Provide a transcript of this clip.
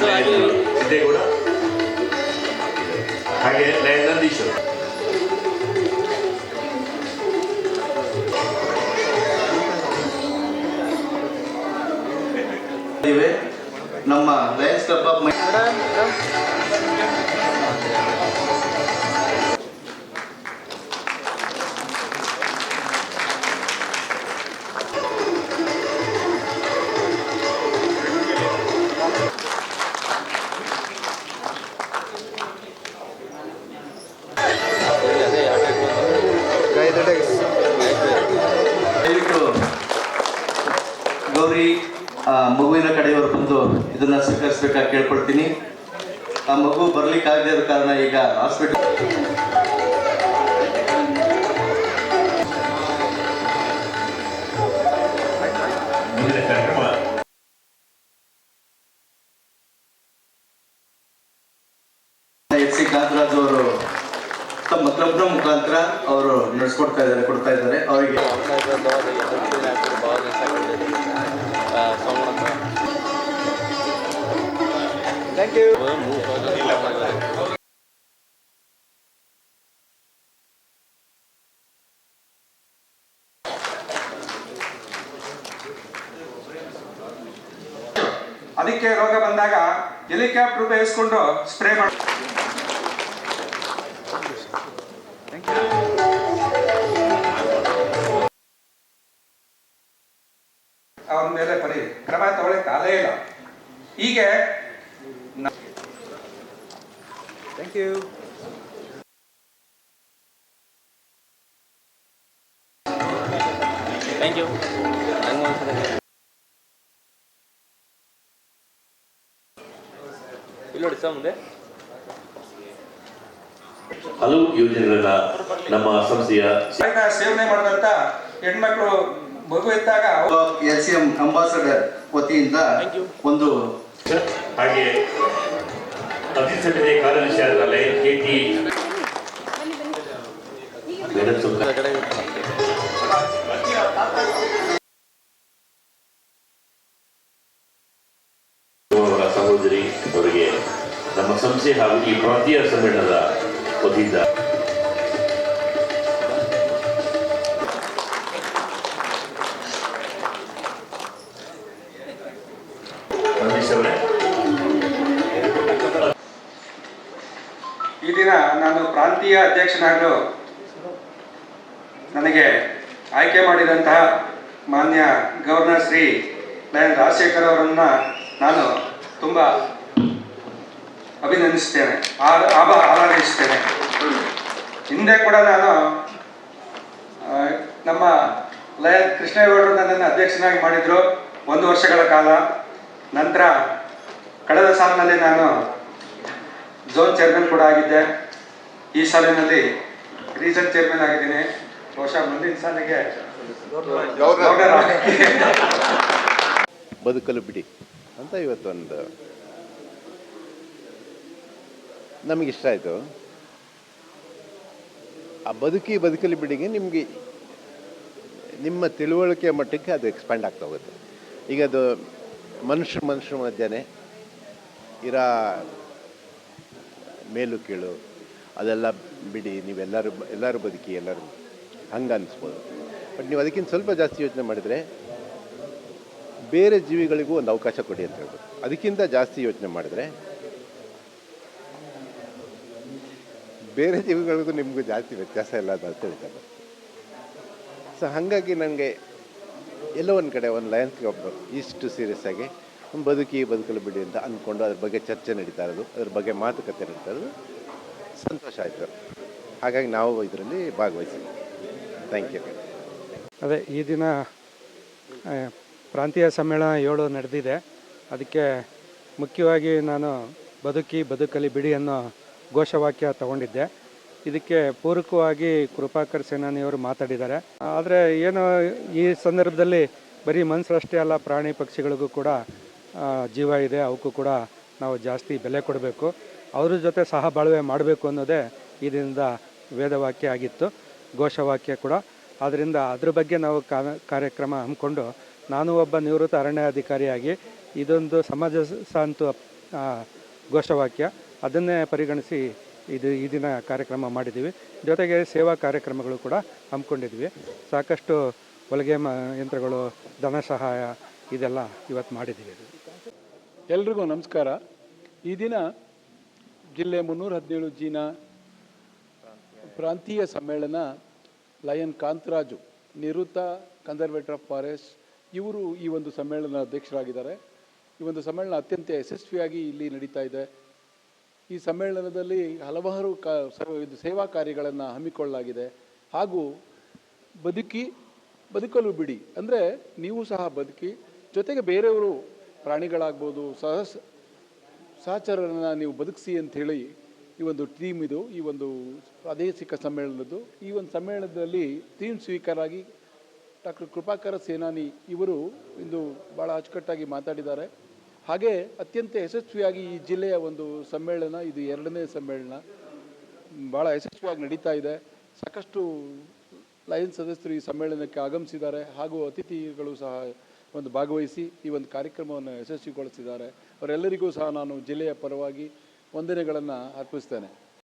ಸಿದ್ದೇಗೌಡ ಹಾಗೆ ನಂದೀಶ್ವರ. ನಮ್ಮ Lions club of Gauri ಮಗುವಿನ ಕಡೆಯವರು ಬಂದು ಇದನ್ನ ಸ್ವೀಕರಿಸಬೇಕಾಗಿ ಕೇಳ್ಕೊಳ್ತೀನಿ. ಆ ಮಗು ಬರ್ಲಿಕ್ಕಾಗದೇ ಇರೋ ಕಾರಣ ಈಗ ಹಾಸ್ಪಿಟಲ್ FC ಕಾಂತರಾಜ್ ಅವರು ತಮ್ಮ ಕ್ಲಬ್ನ ಮುಖಾಂತರ ಅವರು ಕೊಡ್ತಾ ಇದ್ದಾರೆ ಅವರಿಗೆ ಥ್ಯಾಂಕ್ ಯು. ಅದಕ್ಕೆ ರೋಗ ಬಂದಾಗ ಹೆಲಿಕಾಪ್ಟರ್ ಉಪಯೋಗಿಸ್ಕೊಂಡು ಸ್ಪ್ರೇ ಮಾಡಿ ಅವನ ಮೇಲೆ ಕ್ರಮ ತಗೊಳ್ಳಕ್ಕೆ ಆಗಲೇ ಇಲ್ಲ. ಹೀಗೆ ಥ್ಯಾಂಕ್ ಯು. Thank you. ಇಲ್ಲಿ ನೋಡಿ ಸರ್, ಮುಂದೆ ಹಲವು ಯೋಜನೆಗಳನ್ನ ನಮ್ಮ ಸಂಸ್ಥೆಯ ಸೇವನೆ ಮಾಡಿದಂತ ಹೆಣ್ಮಕ್ಳು ಮಗು ಇದ್ದಾಗ LCM ಅಂಬಾಸಡರ್ ವತಿಯಿಂದ ಒಂದು ಹಾಗೆ ಅಧಿಸಭೆ ಕಾರ್ಯದರ್ಶಿಯಾದ KT ಸಹೋದರಿ ಅವರಿಗೆ ನಮ್ಮ ಸಂಸ್ಥೆ ಹಾಗೂ ಈ ಪ್ರಾಂತೀಯ ಸಮ್ಮೇಳನದ ವತಿಯಿಂದ ಈ ದಿನ ನಾನು ಪ್ರಾಂತೀಯ ಅಧ್ಯಕ್ಷನಾಗಲು ನನಗೆ ಆಯ್ಕೆ ಮಾಡಿದಂತಹ ಮಾನ್ಯ ಗವರ್ನರ್ ಶ್ರೀ ಲಯನ್ ರಾಜಶೇಖರ್ ಅವರನ್ನು ನಾನು ತುಂಬ ಅಭಿನಂದಿಸ್ತೇನೆ, ಆರಾಧಿಸ್ತೇನೆ. ಹಿಂದೆ ಕೂಡ ನಾನು ನಮ್ಮ ಲಯನ್ ಕೃಷ್ಣೇಗೌಡರು ನನ್ನನ್ನು ಅಧ್ಯಕ್ಷನಾಗಿ ಮಾಡಿದರು 1 ವರ್ಷಗಳ ಕಾಲ. ನಂತರ ಕಳೆದ ಸಾಲಿನಲ್ಲಿ ನಾನು ಝೋನ್ ಚೇರ್ಮನ್ ಕೂಡ ಆಗಿದ್ದೆ. ಈ ಸಾಲಿನಲ್ಲಿ ರೀಜನ್ ಚೇರ್ಮನ್ ಆಗಿದ್ದೀನಿ. ಬಹುಶಃ ಮುಂದಿನ ಸಾಲಿಗೆ ಬದುಕಲು ಬಿಡಿ ಅಂತ ಇವತ್ತೊಂದು ನಮಗಿಷ್ಟ ಆಯಿತು. ಆ ಬದುಕಲು ಬಿಡಿಗೆ ನಿಮಗೆ ನಿಮ್ಮ ತಿಳುವಳಿಕೆ ಮಟ್ಟಕ್ಕೆ ಅದು ಎಕ್ಸ್ಪ್ಯಾಂಡ್ ಆಗ್ತಾ ಹೋಗುತ್ತೆ. ಈಗ ಅದು ಮನುಷ್ಯ ಮಧ್ಯೆ ಇರೋ ಮೇಲು ಕೀಳು ಅದೆಲ್ಲ ಬಿಡಿ, ಎಲ್ಲರೂ ಬದುಕಿ, ಎಲ್ಲರೂ ಹಂಗೆ ಅನ್ನಿಸ್ಬೋದು. ಬಟ್ ನೀವು ಅದಕ್ಕಿಂತ ಸ್ವಲ್ಪ ಜಾಸ್ತಿ ಯೋಚನೆ ಮಾಡಿದರೆ ಬೇರೆ ಜೀವಿಗಳಿಗೂ ಒಂದು ಅವಕಾಶ ಕೊಡಿ ಅಂತ ಹೇಳ್ಬೋದು. ಅದಕ್ಕಿಂತ ಜಾಸ್ತಿ ಯೋಚನೆ ಮಾಡಿದರೆ ಬೇರೆ ಜೀವಿಗಳಿಗೂ ನಿಮಗೂ ಜಾಸ್ತಿ ವ್ಯತ್ಯಾಸ ಇಲ್ಲ ಅಂತ ಹೇಳ್ತಾರೆ. ಸೊ ಹಾಗಾಗಿ ನನಗೆ ಎಲ್ಲೋ ಒಂದು ಕಡೆ ಒಂದು ಲಯನ್ಸ್ ಕ್ಲಬ್ ಇಷ್ಟು ಸೀರಿಯಸ್ ಆಗಿ ಬದುಕಲು ಬಿಡಿ ಅಂತ ಅಂದ್ಕೊಂಡು ಅದ್ರ ಬಗ್ಗೆ ಚರ್ಚೆ ನಡೀತಾ ಇರೋದು, ಅದ್ರ ಬಗ್ಗೆ ಮಾತುಕತೆ ನಡೀತಾ ಇರೋದು ಸಂತೋಷ ಆಯಿತು. ಹಾಗಾಗಿ ನಾವು ಇದರಲ್ಲಿ ಭಾಗವಹಿಸಿದ್ವಿ. Thank you. ಅದೇ ಈ ದಿನ ಪ್ರಾಂತೀಯ ಸಮ್ಮೇಳನ 7 ನಡೆದಿದೆ. ಅದಕ್ಕೆ ಮುಖ್ಯವಾಗಿ ನಾನು ಬದುಕಲಿ ಬಿಡಿ ಅನ್ನೋ ಘೋಷವಾಕ್ಯ ತಗೊಂಡಿದ್ದೆ. ಇದಕ್ಕೆ ಪೂರಕವಾಗಿ ಕೃಪಾಕರ್ ಸೇನಾನಿಯವರು ಮಾತಾಡಿದ್ದಾರೆ. ಆದರೆ ಏನು ಈ ಸಂದರ್ಭದಲ್ಲಿ ಬರೀ ಮನುಷ್ಯರಷ್ಟೇ ಅಲ್ಲ, ಪ್ರಾಣಿ ಪಕ್ಷಿಗಳಿಗೂ ಕೂಡ ಜೀವ ಇದೆ, ಅವಕ್ಕೂ ಕೂಡ ನಾವು ಜಾಸ್ತಿ ಬೆಲೆ ಕೊಡಬೇಕು, ಅವ್ರ ಜೊತೆ ಸಹ ಬಾಳ್ವೆ ಮಾಡಬೇಕು ಅನ್ನೋದೇ ಈ ದಿನದ ವೇದವಾಕ್ಯ ಆಗಿತ್ತು, ಘೋಷವಾಕ್ಯ ಕೂಡ. ಆದ್ದರಿಂದ ಅದ್ರ ಬಗ್ಗೆ ನಾವು ಕಾರ್ಯಕ್ರಮ ಹಮ್ಮಿಕೊಂಡು ನಾನು ಒಬ್ಬ ನಿವೃತ್ತ ಅರಣ್ಯಾಧಿಕಾರಿಯಾಗಿ ಇದೊಂದು ಸಮಾಜ ಘೋಷವಾಕ್ಯ, ಅದನ್ನೇ ಪರಿಗಣಿಸಿ ಈ ದಿನ ಕಾರ್ಯಕ್ರಮ ಮಾಡಿದ್ದೀವಿ. ಜೊತೆಗೆ ಸೇವಾ ಕಾರ್ಯಕ್ರಮಗಳು ಕೂಡ ಹಮ್ಮಿಕೊಂಡಿದ್ವಿ. ಸಾಕಷ್ಟು ಹೊಲಿಗೆ ಯಂತ್ರಗಳು, ಧನ ಸಹಾಯ ಇದೆಲ್ಲ ಇವತ್ತು ಮಾಡಿದ್ದೀವಿ. ಎಲ್ರಿಗೂ ನಮಸ್ಕಾರ. ಈ ದಿನ ಜಿಲ್ಲೆ 317 ಜಿನ ಪ್ರಾಂತೀಯ ಸಮ್ಮೇಳನ ಲಯನ್ ಕಾಂತರಾಜು, ನಿವೃತ್ತ ಕನ್ಸರ್ವೇಟರ್ ಆಫ್ ಫಾರೆಸ್ಟ್, ಇವರು ಈ ಒಂದು ಸಮ್ಮೇಳನ ಅಧ್ಯಕ್ಷರಾಗಿದ್ದಾರೆ. ಈ ಒಂದು ಸಮ್ಮೇಳನ ಅತ್ಯಂತ ಯಶಸ್ವಿಯಾಗಿ ಇಲ್ಲಿ ನಡೀತಾ ಇದೆ. ಈ ಸಮ್ಮೇಳನದಲ್ಲಿ ಹಲವಾರು ಸೇವಾ ಕಾರ್ಯಗಳನ್ನು ಹಮ್ಮಿಕೊಳ್ಳಲಾಗಿದೆ. ಹಾಗೂ ಬದುಕಲು ಬಿಡಿ ಅಂದರೆ ನೀವು ಸಹ ಬದುಕಿ, ಜೊತೆಗೆ ಬೇರೆಯವರು ಪ್ರಾಣಿಗಳಾಗ್ಬೋದು, ಸಹಚರರನ್ನು ನೀವು ಬದುಕಿಸಿ ಅಂಥೇಳಿ ಈ ಒಂದು ಥೀಮ್ ಇದು, ಈ ಒಂದು ಪ್ರಾದೇಶಿಕ ಸಮ್ಮೇಳನದ್ದು. ಈ ಒಂದು ಸಮ್ಮೇಳನದಲ್ಲಿ ಥೀಮ್ ಸ್ವೀಕರಾಗಿ ಡಾಕ್ಟರ್ ಕೃಪಾಕರ ಸೇನಾನಿ ಇವರು ಇಂದು ಭಾಳ ಅಚ್ಚುಕಟ್ಟಾಗಿ ಮಾತಾಡಿದ್ದಾರೆ. ಹಾಗೆ ಅತ್ಯಂತ ಯಶಸ್ವಿಯಾಗಿ ಈ ಜಿಲ್ಲೆಯ ಒಂದು ಸಮ್ಮೇಳನ, ಇದು 2ನೇ ಸಮ್ಮೇಳನ, ಭಾಳ ಯಶಸ್ವಿಯಾಗಿ ನಡೀತಾ ಇದೆ. ಸಾಕಷ್ಟು ಲಯನ್ಸ್ ಸದಸ್ಯರು ಈ ಸಮ್ಮೇಳನಕ್ಕೆ ಆಗಮಿಸಿದ್ದಾರೆ. ಹಾಗೂ ಅತಿಥಿಗಳು ಸಹ ಒಂದು ಭಾಗವಹಿಸಿ ಈ ಒಂದು ಕಾರ್ಯಕ್ರಮವನ್ನು ಯಶಸ್ವಿಗೊಳಿಸಿದ್ದಾರೆ. ಅವರೆಲ್ಲರಿಗೂ ಸಹ ನಾನು ಜಿಲ್ಲೆಯ ಪರವಾಗಿ ವಂದನೆಗಳನ್ನು ಅರ್ಪಿಸ್ತೇನೆ.